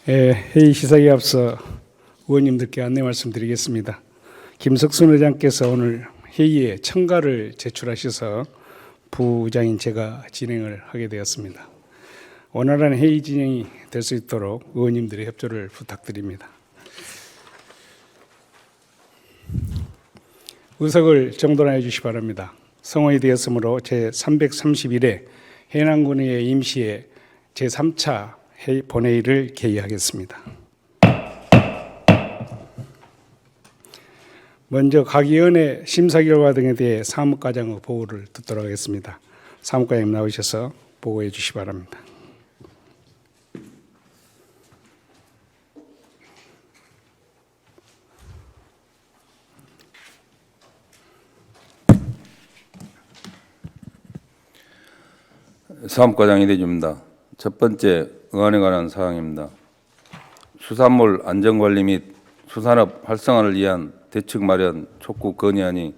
회의 시작에 앞서 의원님들께 안내 말씀드리겠습니다. 김석순 의장께서 오늘 회의에 청가를 제출하셔서 부의장인 제가 진행을 하게 되었습니다. 원활한 회의 진행이 될 수 있도록 의원님들의 협조를 부탁드립니다. 의석을 정돈하여 주시기 바랍니다. 성원이 되었으므로 제331회 해남군의 임시회 제3차 본회의를 개의하겠습니다. 먼저 각 위원회 심사 결과 등에 대해 사무과장의 보고를 듣도록 하겠습니다. 사무과장님 나오셔서 보고해 주시기 바랍니다. 사무과장 이대주입니다. 첫 번째 의안에 관한 사항입니다. 수산물 안전관리 및 수산업 활성화를 위한 대책 마련 촉구 건의안이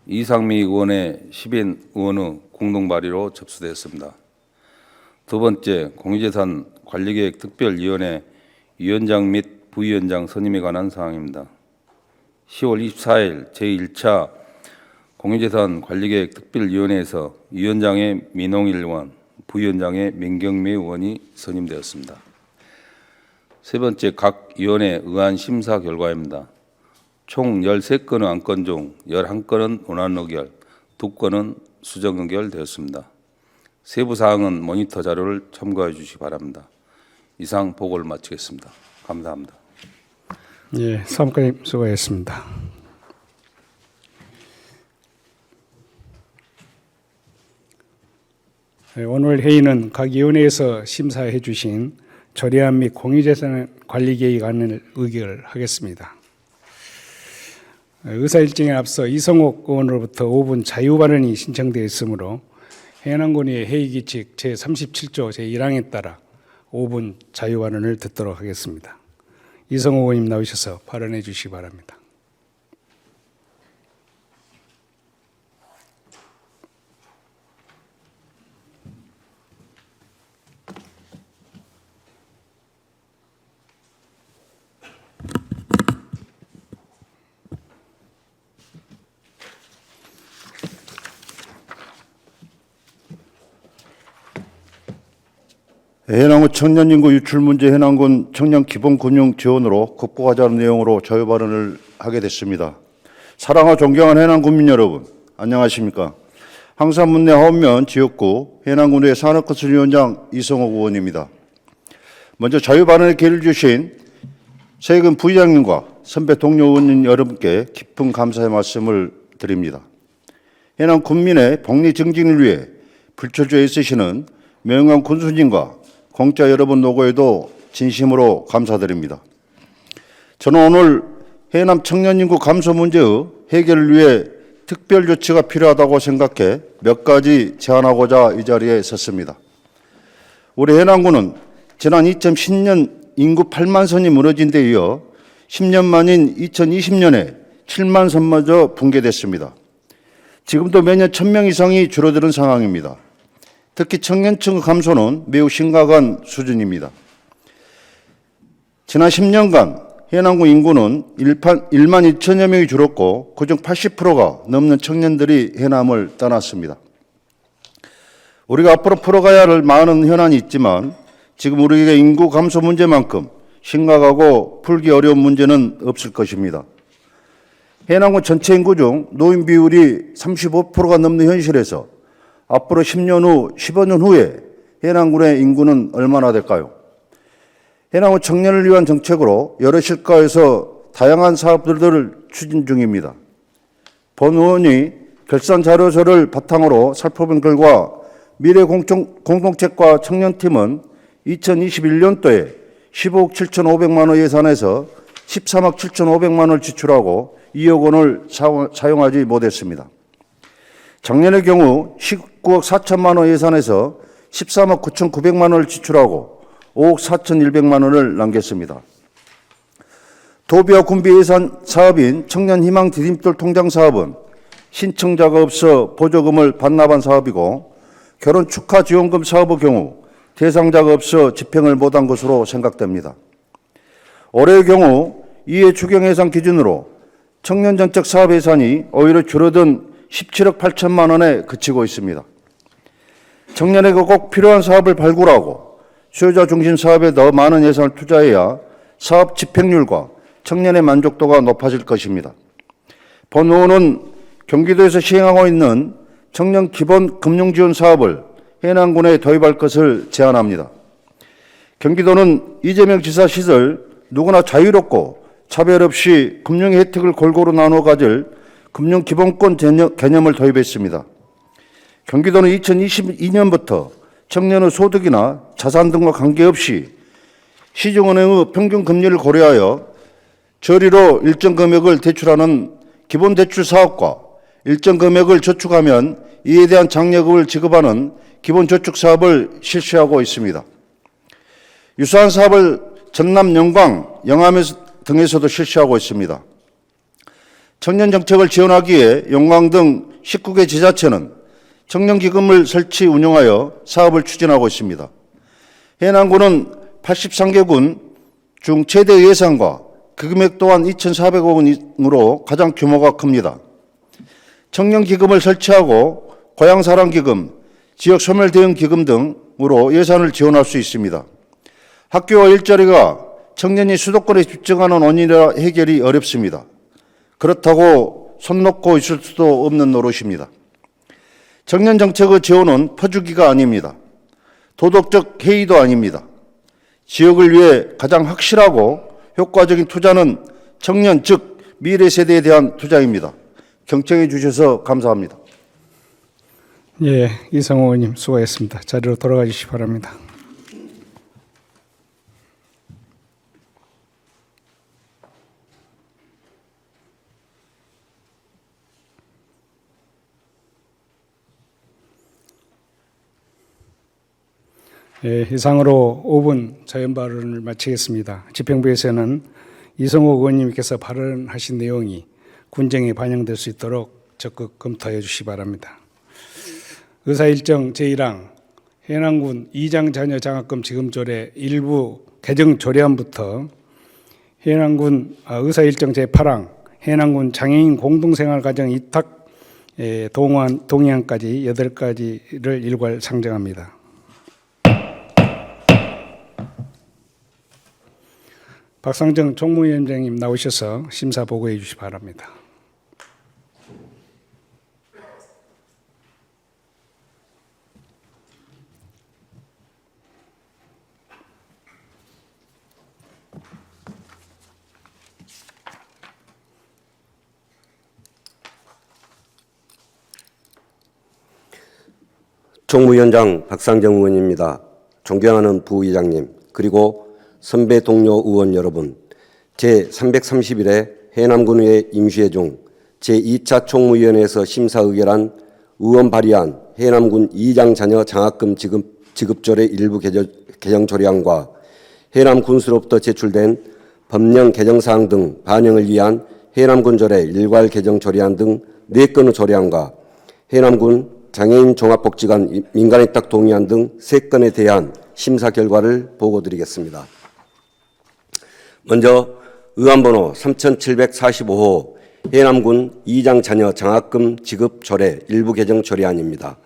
이상미 의원의 10인 의원의 공동 발의로 접수되었습니다. 두 번째 공유재산 관리계획 특별위원회 위원장 및 부위원장 선임에 관한 사항입니다. 10월 24일 제1차 공유재산 관리계획 특별위원회에서 위원장의 민홍일 의원, 부위원장의 민경미 의원이 선임되었습니다. 세 번째 각 위원회 의안 심사 결과입니다. 총 13건의 안건 중 11건은 원안 의결, 2건은 수정 의결되었습니다. 세부 사항은 모니터 자료를 참고해 주시기 바랍니다. 이상 보고를 마치겠습니다. 감사합니다. 예, 사무관님 수고하셨습니다. 오늘 회의는 각 위원회에서 심사해 주신 조례안 및 공유재산 관리계획안을 의결하겠습니다. 의사 일정에 앞서 이성옥 의원으로부터 5분 자유 발언이 신청되어 있으므로 해남군의 회의규칙 제37조 제1항에 따라 5분 자유 발언을 듣도록 하겠습니다. 이성옥 의원님 나오셔서 발언해 주시기 바랍니다. 해남군 청년 인구 유출 문제 해남군 청년 기본 금융 지원으로 극복하자는 내용으로 자유 발언을 하게 됐습니다. 사랑하고 존경하는 해남 군민 여러분, 안녕하십니까? 항산문내 하원면 지역구 해남군의 산업건설위원장 이성옥 의원입니다. 먼저 자유 발언에 기회를 주신 세금 부의장님과 선배 동료 의원님 여러분께 깊은 감사의 말씀을 드립니다. 해남 군민의 복리 증진을 위해 불철주에 애쓰시는 명예관 군수님과 공자 여러분 노고에도 진심으로 감사드립니다. 저는 오늘 해남 청년 인구 감소 문제의 해결을 위해 특별 조치가 필요하다고 생각해 몇 가지 제안하고자 이 자리에 섰습니다. 우리 해남군은 지난 2010년 인구 8만 선이 무너진 데 이어 10년 만인 2020년에 7만 선마저 붕괴됐습니다. 지금도 매년 1000명 이상이 줄어드는 상황입니다. 특히 청년층 감소는 매우 심각한 수준입니다. 지난 10년간 해남군 인구는 1만 2천여 명이 줄었고 그중 80%가 넘는 청년들이 해남을 떠났습니다. 우리가 앞으로 풀어가야 할 많은 현안이 있지만 지금 우리에게 인구 감소 문제만큼 심각하고 풀기 어려운 문제는 없을 것입니다. 해남군 전체 인구 중 노인 비율이 35%가 넘는 현실에서 앞으로 10년 후, 15년 후에 해남군의 인구는 얼마나 될까요? 해남군 청년을 위한 정책으로 여러 실과에서 다양한 사업들을 추진 중입니다. 본 의원이 결산 자료서를 바탕으로 살펴본 결과 미래 공동체과 청년팀은 2021년도에 15억 7,500만 원 예산에서 13억 7,500만 원을 지출하고 2억 원을 사용하지 못했습니다. 작년의 경우 19억 4천만 원 예산에서 13억 9,900만 원을 지출하고 5억 4,100만 원을 남겼습니다. 도비와 군비 예산 사업인 청년희망 디딤돌 통장 사업은 신청자가 없어 보조금을 반납한 사업이고 결혼 축하 지원금 사업의 경우 대상자가 없어 집행을 못한 것으로 생각됩니다. 올해의 경우 이해 추경 예산 기준으로 청년 정책 사업 예산이 오히려 줄어든 17억 8천만 원에 그치고 있습니다. 청년에게 꼭 필요한 사업을 발굴하고 수요자 중심 사업에 더 많은 예산을 투자해야 사업 집행률과 청년의 만족도가 높아질 것입니다. 본 의원은 경기도에서 시행하고 있는 청년 기본 금융 지원 사업을 해남군에 도입할 것을 제안합니다. 경기도는 이재명 지사 시절 누구나 자유롭고 차별 없이 금융 혜택을 골고루 나누어 가질 금융 기본권 개념을 도입했습니다. 경기도는 2022년부터 청년의 소득이나 자산 등과 관계없이 시중은행의 평균 금리를 고려하여 저리로 일정 금액을 대출하는 기본 대출 사업과 일정 금액을 저축하면 이에 대한 장려금을 지급하는 기본 저축 사업을 실시하고 있습니다. 유사한 사업을 전남 영광, 영암 등에서도 실시하고 있습니다. 청년 정책을 지원하기에 영광 등 19개 지자체는 청년기금을 설치 운영하여 사업을 추진하고 있습니다. 해남군은 83개 군 중 최대 예산과 그 금액 또한 2,400억 원으로 가장 규모가 큽니다. 청년기금을 설치하고 고향사랑기금, 지역소멸대응기금 등으로 예산을 지원할 수 있습니다. 학교와 일자리가 청년이 수도권에 집중하는 원인이라 해결이 어렵습니다. 그렇다고 손 놓고 있을 수도 없는 노릇입니다. 청년 정책의 지원은 퍼주기가 아닙니다. 도덕적 해이도 아닙니다. 지역을 위해 가장 확실하고 효과적인 투자는 청년, 즉 미래 세대에 대한 투자입니다. 경청해 주셔서 감사합니다. 예, 이성호 의원님 수고했습니다. 자리로 돌아가 주시기 바랍니다. 예, 이상으로 5분 자연 발언을 마치겠습니다. 집행부에서는 이성호 의원님께서 발언하신 내용이 군정에 반영될 수 있도록 적극 검토해 주시기 바랍니다. 의사일정 제1항 해남군 이장 자녀 장학금 지급조례 일부 개정 조례안부터 해남군 의사일정 제8항 해남군 장애인 공동생활가정 위탁 동의안까지 8가지를 일괄 상정합니다. 박상정 총무위원장님 나오셔서 심사 보고해 주시기 바랍니다. 총무위원장 박상정 의원입니다. 존경하는 부의장님, 그리고 선배 동료 의원 여러분, 제331회 해남군의회 임시회 중 제2차 총무위원회에서 심사 의결한 의원 발의안 해남군 이장 자녀 장학금 지급조례 일부 개정 조례안과 해남군수로부터 제출된 법령 개정사항 등 반영을 위한 해남군조례 일괄 개정 조례안 등 4건의 조례안과 해남군 장애인 종합복지관 민간위탁 동의안 등 3건에 대한 심사 결과를 보고드리겠습니다. 먼저 의안번호 3745호 해남군 이장 자녀 장학금 지급 조례 일부 개정 조례안입니다.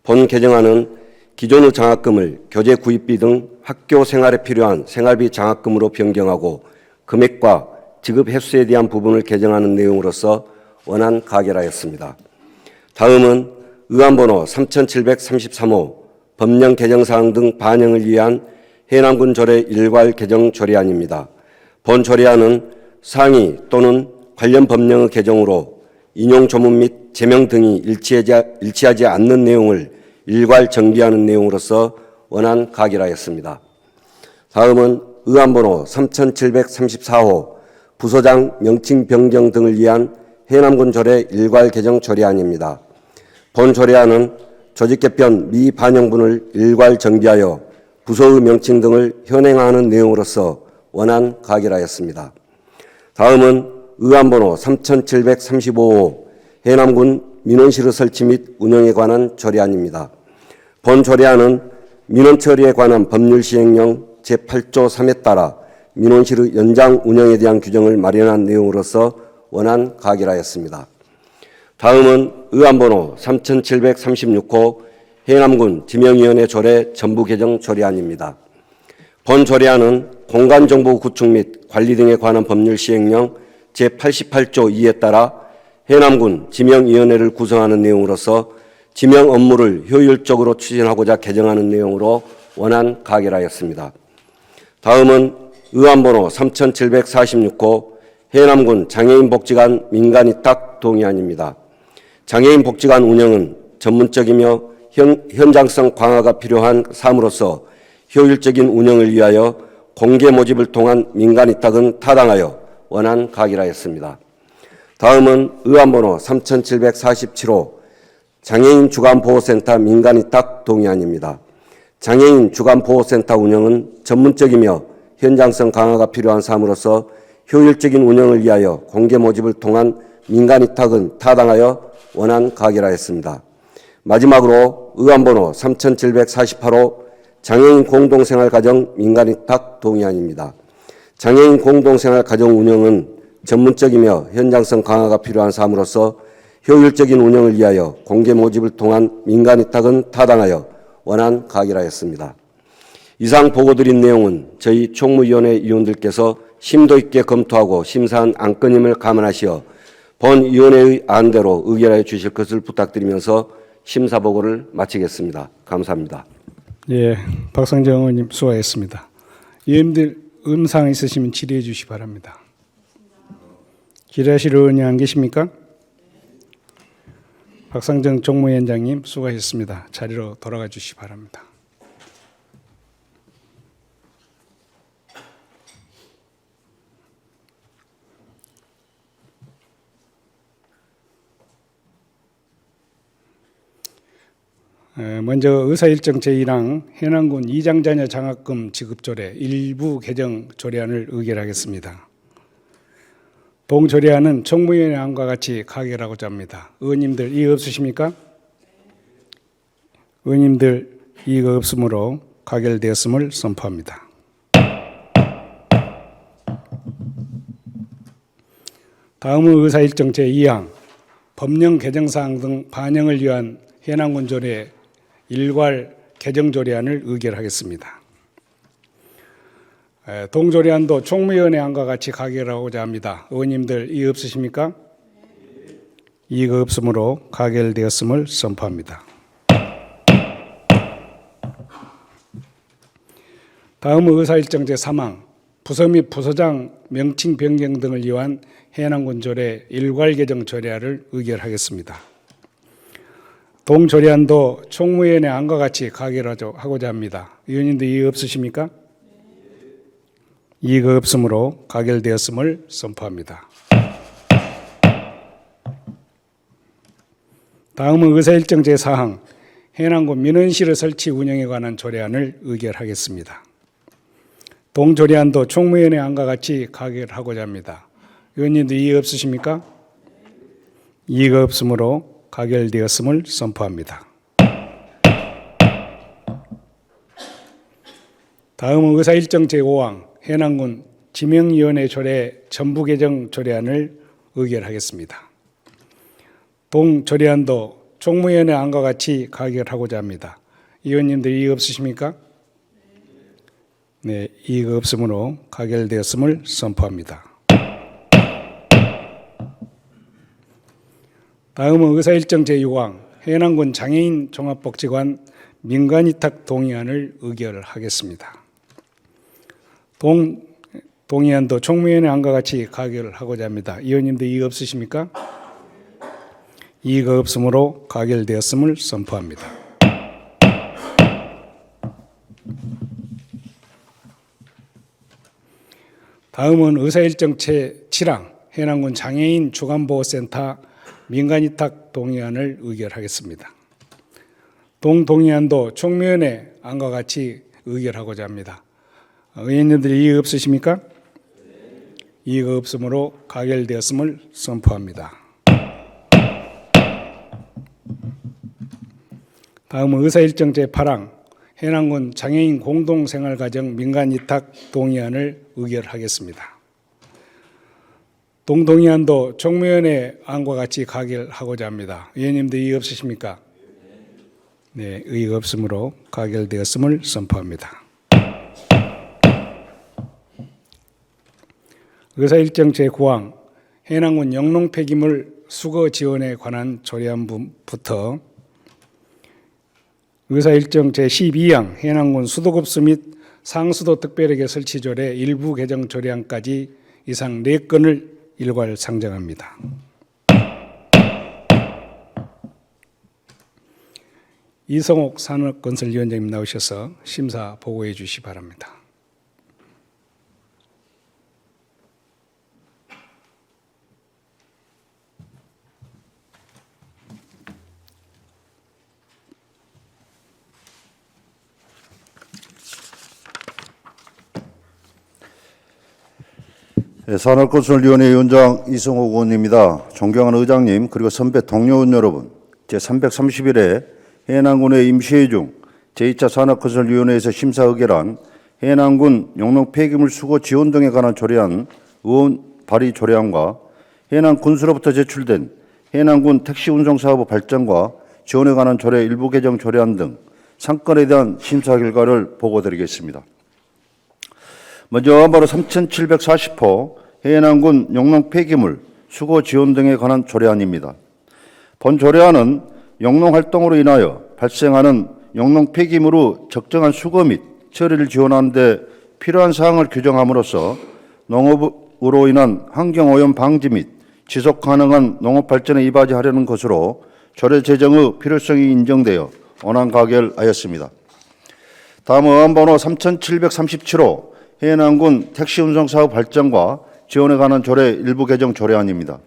본 개정안은 기존의 장학금을 교재 구입비 등 학교 생활에 필요한 생활비 장학금으로 변경하고 금액과 지급 횟수에 대한 부분을 개정하는 내용으로서 원안 가결하였습니다. 다음은 의안번호 3733호 법령 개정사항 등 반영을 위한 해남군 조례 일괄 개정 조례안입니다. 본 조례안은 상위 또는 관련 법령의 개정으로 인용 조문 및 제명 등이 일치하지 않는 내용을 일괄 정비하는 내용으로서 원안 가결하였습니다. 다음은 의안번호 3734호 부서장 명칭 변경 등을 위한 해남군 조례 일괄 개정 조례안입니다. 본 조례안은 조직 개편 미반영분을 일괄 정비하여 부서의 명칭 등을 현행화하는 내용으로서 원안 가결하였습니다. 다음은 의안번호 3735호 해남군 민원실의 설치 및 운영에 관한 조례안입니다. 본 조례안은 민원 처리에 관한 법률 시행령 제8조 3에 따라 민원실의 연장 운영에 대한 규정을 마련한 내용으로서 원안 가결하였습니다. 다음은 의안번호 3736호 해남군 지명위원회 조례 전부 개정 조례안입니다. 본 조례안은 공간정보 구축 및 관리 등에 관한 법률 시행령 제88조 2에 따라 해남군 지명위원회를 구성하는 내용으로서 지명 업무를 효율적으로 추진하고자 개정하는 내용으로 원안 가결하였습니다. 다음은 의안번호 3746호 해남군 장애인복지관 민간위탁 동의안입니다. 장애인복지관 운영은 전문적이며 현장성 강화가 필요한 사무로서 효율적인 운영을 위하여 공개 모집을 통한 민간위탁은 타당하여 원안 가결하였습니다. 다음은 의안번호 3747호 장애인 주간보호센터 민간위탁 동의안입니다. 장애인 주간보호센터 운영은 전문적이며 현장성 강화가 필요한 사무로서 효율적인 운영을 위하여 공개 모집을 통한 민간위탁은 타당하여 원안 가결하였습니다. 마지막으로 의안번호 3748호 장애인 공동생활가정 민간위탁 동의안입니다. 장애인 공동생활가정 운영은 전문적이며 현장성 강화가 필요한 사무로서 효율적인 운영을 위하여 공개 모집을 통한 민간위탁은 타당하여 원안 가결하였습니다. 이상 보고드린 내용은 저희 총무위원회 위원들께서 심도 있게 검토하고 심사한 안건임을 감안하시어 본 위원회의 안대로 의결하여 주실 것을 부탁드리면서 심사 보고를 마치겠습니다. 감사합니다. 예, 박성정 의원님 수고하셨습니다. 위원님들 음사항 있으시면 질의해 주시기 바랍니다. 질의하실 의원이 안 계십니까? 박상정 종무위원장님 수고하셨습니다. 자리로 돌아가 주시기 바랍니다. 먼저 의사일정 제1항 해남군 이장자녀 장학금 지급조례 일부 개정 조례안을 의결하겠습니다. 동조례안은 총무위원회 안과 같이 가결하고자 합니다. 의원님들 이의 없으십니까? 의원님들 이의가 없으므로 가결되었음을 선포합니다. 다음은 의사일정 제2항 법령 개정사항 등 반영을 위한 해남군 조례 일괄 개정 조례안을 의결하겠습니다. 동조례안도 총무위원회 안과 같이 가결하고자 합니다. 의원님들 이의 없으십니까? 이의가 없으므로 가결되었음을 선포합니다. 다음은 의사일정 제3항 부서 및 부서장 명칭 변경 등을 위한 해남군 조례 일괄 개정 조례안을 의결하겠습니다. 동조례안도 총무위원회 안과 같이 가결하고자 합니다. 의원님들 이의 없으십니까? 이의가 없으므로 가결되었음을 선포합니다. 다음은 의사일정 제4항 해남군 민원실의 설치 운영에 관한 조례안을 의결하겠습니다. 동조례안도 총무위원회 안과 같이 가결하고자 합니다. 의원님들 이의 없으십니까? 이의가 없으므로 가결되었음을 선포합니다. 다음은 의사일정 제5항 해남군 지명위원회 조례 전부 개정 조례안을 의결하겠습니다. 동조례안도 총무위원회 안과 같이 가결하고자 합니다. 의원님들 이의 없으십니까? 네, 이의가 없으므로 가결되었음을 선포합니다. 다음은 의사일정 제6항 해남군 장애인 종합복지관 민간위탁 동의안을 의결하겠습니다. 동의안도 총무위원회 안과 같이 가결하고자 합니다. 의원님들 이의 없으십니까? 이의가 없으므로 가결되었음을 선포합니다. 다음은 의사일정 제7항 해남군 장애인 주간보호센터 민간위탁 동의안을 의결하겠습니다. 동의안도 총무위원회 안과 같이 의결하고자 합니다. 의원님들이 이의 없으십니까? 이의가 없으므로 가결되었음을 선포합니다. 다음은 의사일정 제8항 해남군 장애인 공동생활가정 민간위탁 동의안을 의결하겠습니다. 동동의안도 종무위원회 안과 같이 가결하고자 합니다. 의원님들 이의 없으십니까? 네, 의의가 없으므로 가결되었음을 선포합니다. 의사일정 제9항 해남군 영농 폐기물 수거 지원에 관한 조례안부터 의사일정 제12항 해남군 수도급수 및 상수도 특별회계 설치 조례 일부 개정 조례안까지 이상 4건을 일괄 상정합니다. 이성옥 산업건설위원장님 나오셔서 심사 보고해 주시기 바랍니다. 산업건설위원회 위원장 이성옥 의원입니다. 존경하는 의장님 그리고 선배 동료 의원 여러분, 제331회 해남군의 임시회의 중 제2차 산업건설위원회에서 심사 의결한 해남군 영농 폐기물 수거 지원 등에 관한 조례안 의원 발의 조례안과 해남 군수로부터 제출된 해남군 택시 운송 사업의 발전과 지원에 관한 조례 일부 개정 조례안 등 3건에 대한 심사 결과를 보고드리겠습니다. 먼저 바로 3740호 해남군 영농 폐기물 수거 지원 등에 관한 조례안입니다. 본 조례안은 영농 활동으로 인하여 발생하는 영농 폐기물의 적정한 수거 및 처리를 지원하는 데 필요한 사항을 규정함으로써 농업으로 인한 환경오염 방지 및 지속 가능한 농업 발전에 이바지하려는 것으로 조례 제정의 필요성이 인정되어 원안 가결하였습니다. 다음 의안번호 3737호 해남군 택시 운송 사업 발전과 지원에 관한 조례 일부 개정 조례안입니다.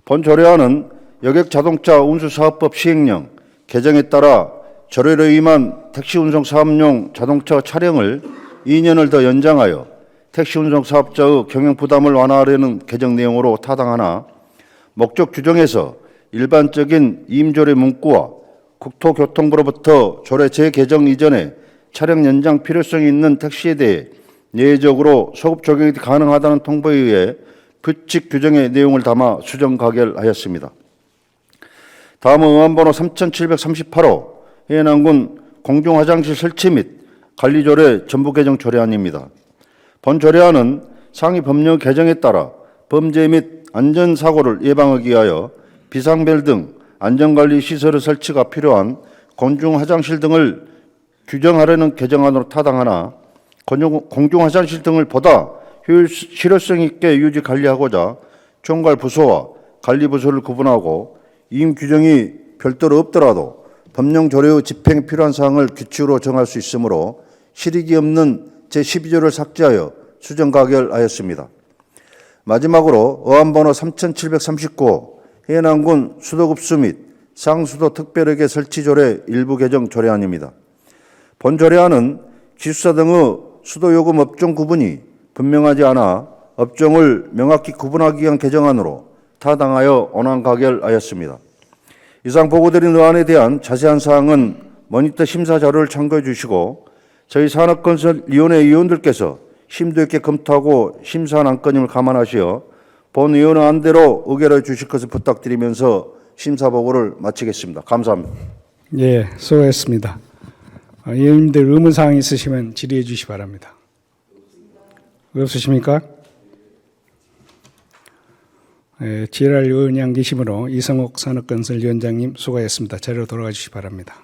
본 조례안은 여객 자동차 운수사업법 시행령 개정에 따라 조례로 임한 택시 운송 사업용 자동차 차량을 2년을 더 연장하여 택시 운송 사업자의 경영 부담을 완화하려는 개정 내용으로 타당하나 목적 규정에서 일반적인 임조례 문구와 국토교통부로부터 조례 재개정 이전에 차량 연장 필요성이 있는 택시에 대해 예외적으로 소급 적용이 가능하다는 통보에 의해 규칙 규정의 내용을 담아 수정 가결하였습니다. 다음은 의안번호 3738호 해남군 공중화장실 설치 및 관리조례 전부 개정 조례안입니다. 본 조례안은 상위 법령 개정에 따라 범죄 및 안전사고를 예방하기 위하여 비상벨 등 안전관리 시설의 설치가 필요한 공중화장실 등을 규정하려는 개정안으로 타당하나 공중화장실 등을 보다 실효성 있게 유지 관리하고자 총괄부서와 관리부서를 구분하고 이임 규정이 별도로 없더라도 법령 조례의 집행에 필요한 사항을 규칙으로 정할 수 있으므로 실익이 없는 제12조를 삭제하여 수정 가결하였습니다. 마지막으로 의안번호 3739호 해남군 수도급수 및 상수도 특별회계 설치 조례 일부 개정 조례안입니다. 본 조례안은 기숙사 등의 수도요금 업종 구분이 분명하지 않아 업종을 명확히 구분하기 위한 개정안으로 타당하여 원안 가결하였습니다. 이상 보고드린 의안에 대한 자세한 사항은 모니터 심사 자료를 참고해 주시고 저희 산업건설위원회 위원들께서 심도 있게 검토하고 심사한 안건임을 감안하시어 본 위원회 안대로 의결해 주실 것을 부탁드리면서 심사 보고를 마치겠습니다. 감사합니다. 예, 수고했습니다. 의원님들 의문사항 있으시면 질의해 주시기 바랍니다. 없으십니까? 예, GR 의원양 계심으로 이성옥 산업건설위원장님 수고하셨습니다. 자리로 돌아가 주시기 바랍니다.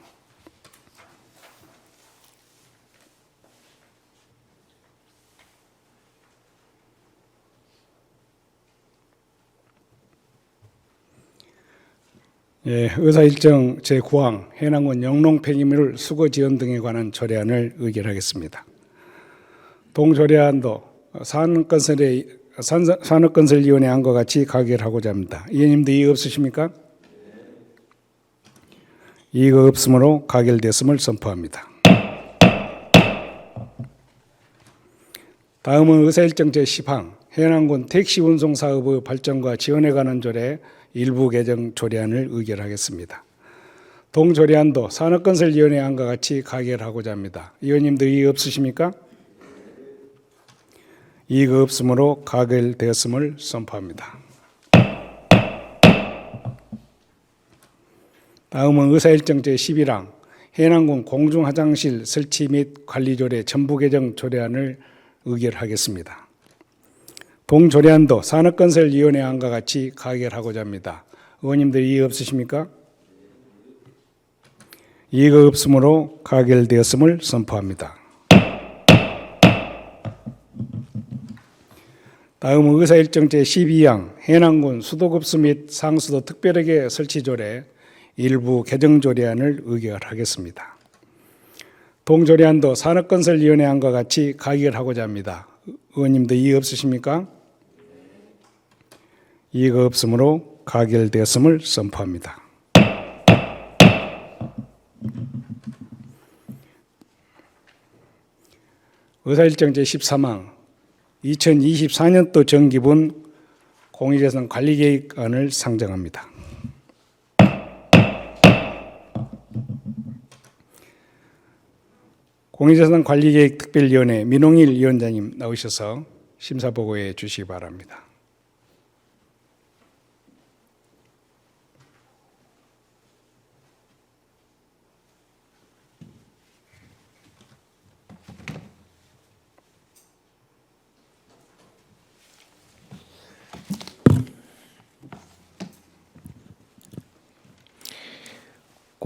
예, 의사일정 제9항 해남군 영농 폐기물 수거 지원 등에 관한 조례안을 의결하겠습니다. 동조례안도 산업건설위원회 안과 같이 가결하고자 합니다. 의원님들 이의 없으십니까? 이의가 없으므로 가결됐음을 선포합니다. 다음은 의사일정 제10항 해남군 택시 운송 사업의 발전과 지원에 관한 조례 일부 개정 조례안을 의결하겠습니다. 동조리안도 산업건설위원회 안과 같이 가결하고자 합니다. 의원님들 이의 없으십니까? 이의가 없으므로 가결되었음을 선포합니다. 다음은 의사일정 제11항 해남군 공중화장실 설치 및 관리조례 전부 개정 조례안을 의결하겠습니다. 동조례안도 산업건설위원회 안과 같이 가결하고자 합니다. 의원님들 이의 없으십니까? 이의가 없으므로 가결되었음을 선포합니다. 다음은 의사일정 제12항 해남군 수도급수 및 상수도 특별하게 설치조례 일부 개정조례안을 의결하겠습니다. 동조례안도 산업건설위원회 안과 같이 가결하고자 합니다. 의원님들 이의 없으십니까? 이의가 없으므로 가결되었음을 선포합니다. 의사일정 제13항 2024년도 정기분 공유재산 관리계획안을 상정합니다. 공유재산 관리계획 특별위원회 민홍일 위원장님 나오셔서 심사보고해 주시기 바랍니다.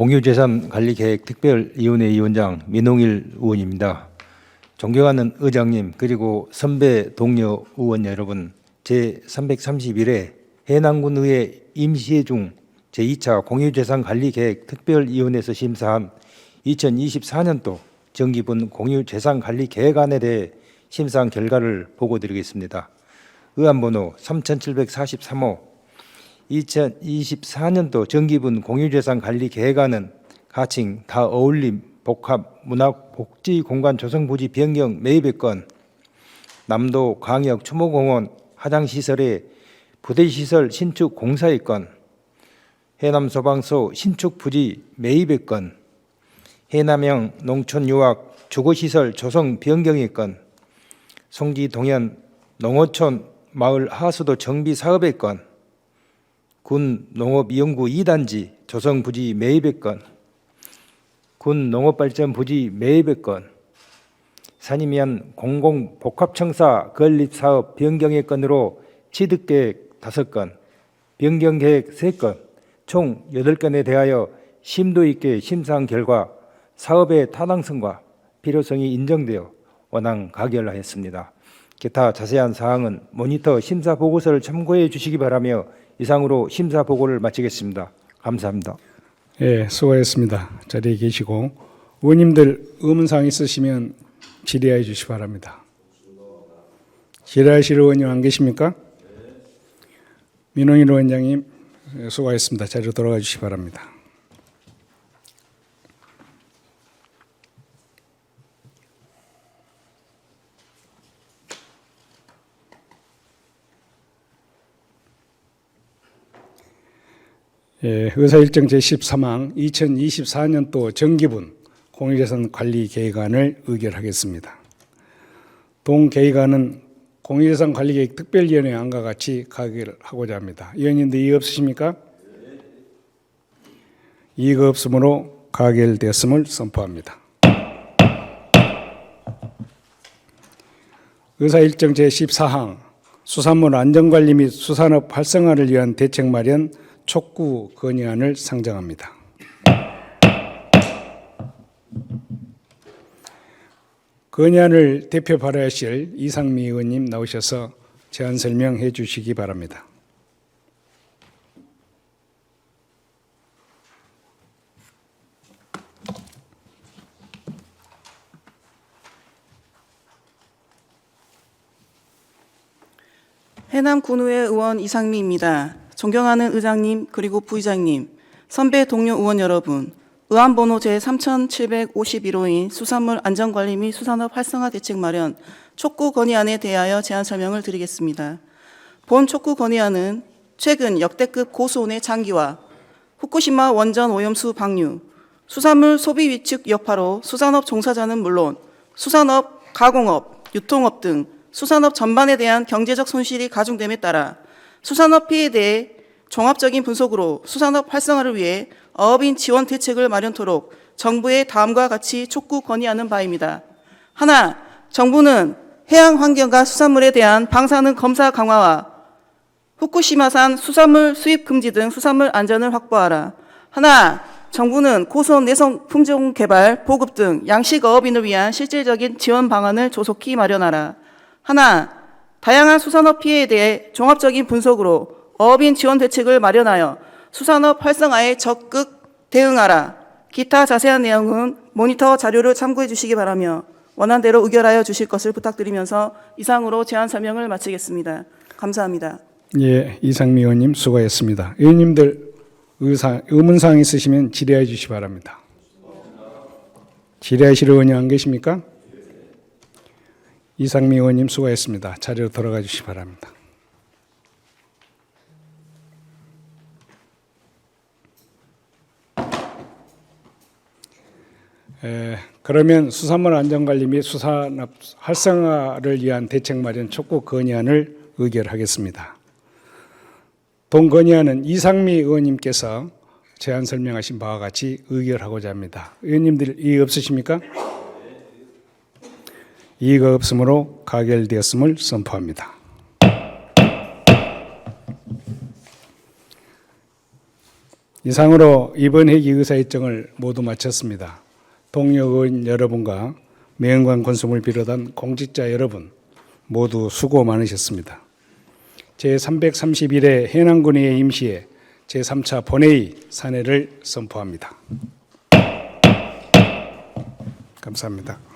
공유재산관리계획 특별위원회 위원장 민홍일 의원입니다. 존경하는 의장님 그리고 선배 동료 의원 여러분, 제331회 해남군의회 임시회 중 제2차 공유재산관리계획 특별위원회에서 심사한 2024년도 정기분 공유재산관리계획안에 대해 심사한 결과를 보고드리겠습니다. 의안번호 3743호 2024년도 정기분 공유재산관리계획안은 가칭 다어울림 복합 문화복지공간 조성부지 변경 매입의 건, 남도 광역 추모공원 화장시설의 부대시설 신축 공사의 건, 해남소방서 신축 부지 매입의 건, 해남형 농촌유학 주거시설 조성 변경의 건, 송지동현 농어촌 마을 하수도 정비 사업의 건, 군 농업연구 2단지 조성 부지 매입의 건, 군 농업발전 부지 매입의 건, 산임면 공공복합청사 건립사업 변경의 건으로 취득계획 5건, 변경계획 3건, 총 8건에 대하여 심도 있게 심사한 결과 사업의 타당성과 필요성이 인정되어 원안 가결하였습니다. 기타 자세한 사항은 모니터 심사 보고서를 참고해 주시기 바라며 이상으로 심사 보고를 마치겠습니다. 감사합니다. 예, 수고하셨습니다. 자리에 계시고 의원님들 의문사항 있으시면 질의해 주시기 바랍니다. 질의하실 의원님 안 계십니까? 민홍일 의원장님 수고하셨습니다. 자리로 돌아가 주시기 바랍니다. 예, 의사일정 제13항 2024년도 정기분 공유재산 관리 계획안을 의결하겠습니다. 동계획안은 공유재산 관리계획 특별위원회 안과 같이 가결하고자 합니다. 의원님들 이의 없으십니까? 이의가 없으므로 가결되었음을 선포합니다. 의사일정 제14항 수산물 안전관리 및 수산업 활성화를 위한 대책 마련 촉구 건의안을 상정합니다. 건의안을 대표 발의하실 이상미 의원님 나오셔서 제안 설명해 주시기 바랍니다. 해남군의회 의원 이상미입니다. 존경하는 의장님 그리고 부의장님, 선배 동료 의원 여러분, 의안번호 제3751호인 수산물 안전관리 및 수산업 활성화 대책 마련 촉구 건의안에 대하여 제안 설명을 드리겠습니다. 본 촉구 건의안은 최근 역대급 고수온의 장기와 후쿠시마 원전 오염수 방류, 수산물 소비 위축 여파로 수산업 종사자는 물론 수산업, 가공업, 유통업 등 수산업 전반에 대한 경제적 손실이 가중됨에 따라 수산업 피해에 대해 종합적인 분석으로 수산업 활성화를 위해 어업인 지원 대책을 마련토록 정부에 다음과 같이 촉구 건의하는 바입니다. 하나, 정부는 해양 환경과 수산물에 대한 방사능 검사 강화와 후쿠시마산 수산물 수입 금지 등 수산물 안전을 확보하라. 하나, 정부는 고소한 내성 품종 개발, 보급 등 양식어업인을 위한 실질적인 지원 방안을 조속히 마련하라. 하나, 다양한 수산업 피해에 대해 종합적인 분석으로 어업인 지원 대책을 마련하여 수산업 활성화에 적극 대응하라. 기타 자세한 내용은 모니터 자료를 참고해 주시기 바라며 원안대로 의결하여 주실 것을 부탁드리면서 이상으로 제안 설명을 마치겠습니다. 감사합니다. 예, 이상미 의원님 수고하셨습니다. 의원님들 의문사항 있으시면 질의해 주시기 바랍니다. 질의하실 의원이 안 계십니까? 이상미 의원님 수고하셨습니다. 자리로 돌아가 주시기 바랍니다. 그러면 수산물 안전관리 및 수산업 활성화를 위한 대책 마련 촉구 건의안을 의결하겠습니다. 동 건의안은 이상미 의원님께서 제안 설명하신 바와 같이 의결하고자 합니다. 의원님들 이의 없으십니까? 이의가 없으므로 가결되었음을 선포합니다. 이상으로 이번 회기 의사일정을 모두 마쳤습니다. 동료 의원 여러분과 매연관 권수를 비롯한 공직자 여러분 모두 수고 많으셨습니다. 제331회 해남군의회 임시회 제3차 본회의 산회를 선포합니다. 감사합니다.